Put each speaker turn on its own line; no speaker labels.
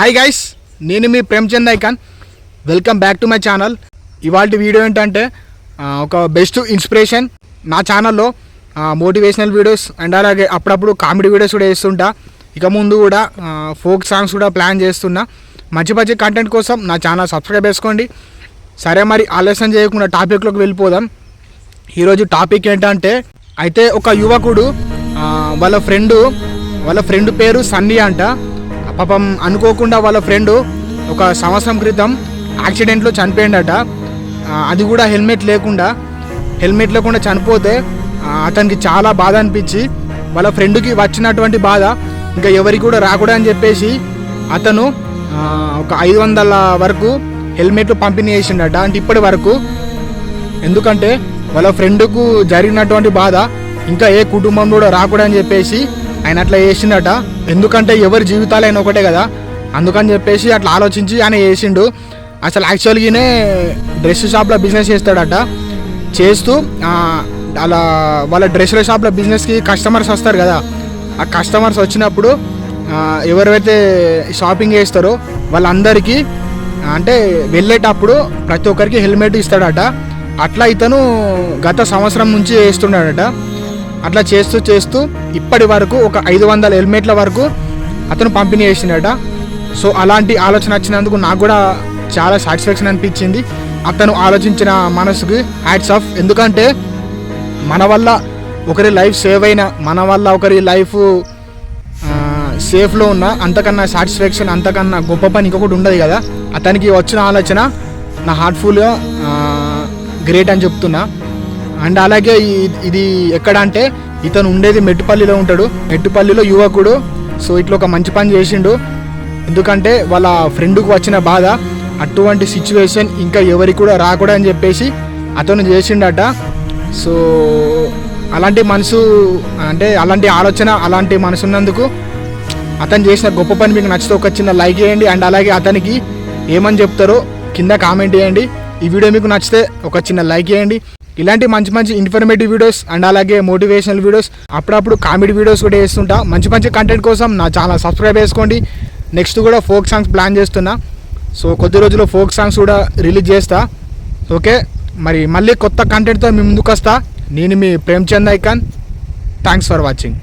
Hi guys, నేను మీ Premchand icon. Welcome back to my channel. ఇవాళ వీడియో ఏంటంటే ఒక బెస్ట్ ఇన్స్పిరేషన్. నా ఛానల్లో మోటివేషనల్ వీడియోస్ అండ్ అలాగే అప్పుడప్పుడు కామెడీ వీడియోస్ కూడా వేస్తుంటా. ఇక ముందు కూడా ఫోక్ సాంగ్స్ కూడా ప్లాన్ చేస్తున్నా. మంచి మంచి కంటెంట్ కోసం నా ఛానల్ సబ్స్క్రైబ్ చేసుకోండి. సరే, మరి ఆలస్యం చేయకుండా టాపిక్లోకి వెళ్ళిపోదాం. ఈరోజు టాపిక్ ఏంటంటే, అయితే ఒక యువకుడు వాళ్ళ ఫ్రెండ్ పేరు సన్నీ అంట. పాపం అనుకోకుండా వాళ్ళ ఫ్రెండు ఒక సంవత్సరం క్రితం యాక్సిడెంట్లో చనిపోయిందట. అది కూడా హెల్మెట్ లేకుండా చనిపోతే అతనికి చాలా బాధ అనిపించి, వాళ్ళ ఫ్రెండ్కి వచ్చినటువంటి బాధ ఇంకా ఎవరికి కూడా రాకూడదని చెప్పేసి అతను ఒక 500 వరకు హెల్మెట్లు పంపిణీ చేసిండట. అంటే ఇప్పటి వరకు, ఎందుకంటే వాళ్ళ ఫ్రెండ్కు జరిగినటువంటి బాధ ఇంకా ఏ కుటుంబంలో కూడా రాకూడదని చెప్పేసి ఆయన అట్లా చేసిండట. ఎందుకంటే ఎవరి జీవితాలైనా ఒకటే కదా, అందుకని చెప్పేసి అట్లా ఆలోచించి ఆయన చేసిండు. అసలు యాక్చువల్గానే డ్రెస్ షాప్లో బిజినెస్ చేస్తాడట. చేస్తూ అలా వాళ్ళ డ్రెస్ల షాప్లో బిజినెస్కి కస్టమర్స్ వస్తారు కదా, ఆ కస్టమర్స్ వచ్చినప్పుడు ఎవరైతే షాపింగ్ చేస్తారో వాళ్ళందరికీ అంటే వెళ్ళేటప్పుడు ప్రతి ఒక్కరికి హెల్మెట్ ఇస్తాడట. అట్లా ఇతను గత సంవత్సరం నుంచి చేస్తున్నాడట. అట్లా చేస్తూ ఇప్పటి వరకు ఒక 500 హెల్మెట్ల వరకు అతను పంపిణీ చేసిండట. సో అలాంటి ఆలోచన వచ్చినందుకు నాకు కూడా చాలా సాటిస్ఫాక్షన్ అనిపించింది. అతను ఆలోచించిన మనసుకి హ్యాట్స్ ఆఫ్. ఎందుకంటే మన వల్ల ఒకరి లైఫ్ సేవ్ అయినా, మన వల్ల ఒకరి లైఫ్ సేఫ్లో ఉన్న అంతకన్నా సాటిస్ఫాక్షన్, అంతకన్నా గొప్ప పని ఇంకొకటి ఉండదు కదా. అతనికి వచ్చిన ఆలోచన నా హార్ట్ఫుల్గా గ్రేట్ అని చెప్తున్నా. అండ్ అలాగే ఇది ఎక్కడ అంటే, ఇతను ఉండేది మెట్టుపల్లిలో ఉంటాడు. మెట్టుపల్లిలో యువకుడు. సో ఇట్లా ఒక మంచి పని చేసిండు. ఎందుకంటే వాళ్ళ ఫ్రెండ్కు వచ్చిన బాధ, అటువంటి సిచ్యువేషన్ ఇంకా ఎవరికి కూడా రాకూడదని చెప్పేసి అతను చేసిండట. సో అలాంటి మనసు, అంటే అలాంటి ఆలోచన, అలాంటి మనసు ఉన్నందుకు అతను చేసిన గొప్ప పని మీకు నచ్చితే ఒక చిన్న లైక్ చేయండి. అండ్ అలాగే అతనికి ఏమని చెప్తారో కింద కామెంట్ చేయండి. ఈ వీడియో మీకు నచ్చితే ఒక చిన్న లైక్ చేయండి. ఇలాంటి మంచి మంచి ఇన్ఫర్మేటివ్ వీడియోస్ అండ్ అలాగే మోటివేషనల్ వీడియోస్, అప్పుడప్పుడు కామెడీ వీడియోస్ కూడా వేస్తుంటా. మంచి మంచి కంటెంట్ కోసం నా ఛానల్ సబ్స్క్రైబ్ చేసుకోండి. నెక్స్ట్ కూడా ఫోక్ సాంగ్స్ ప్లాన్ చేస్తున్నా. సో కొద్ది రోజుల్లో ఫోక్ సాంగ్స్ కూడా రిలీజ్ చేస్తా. ఓకే, మరి మళ్ళీ కొత్త కంటెంట్తో మీ ముందుకు వస్తా. నేను మీ Premchand icon. Thanks for watching.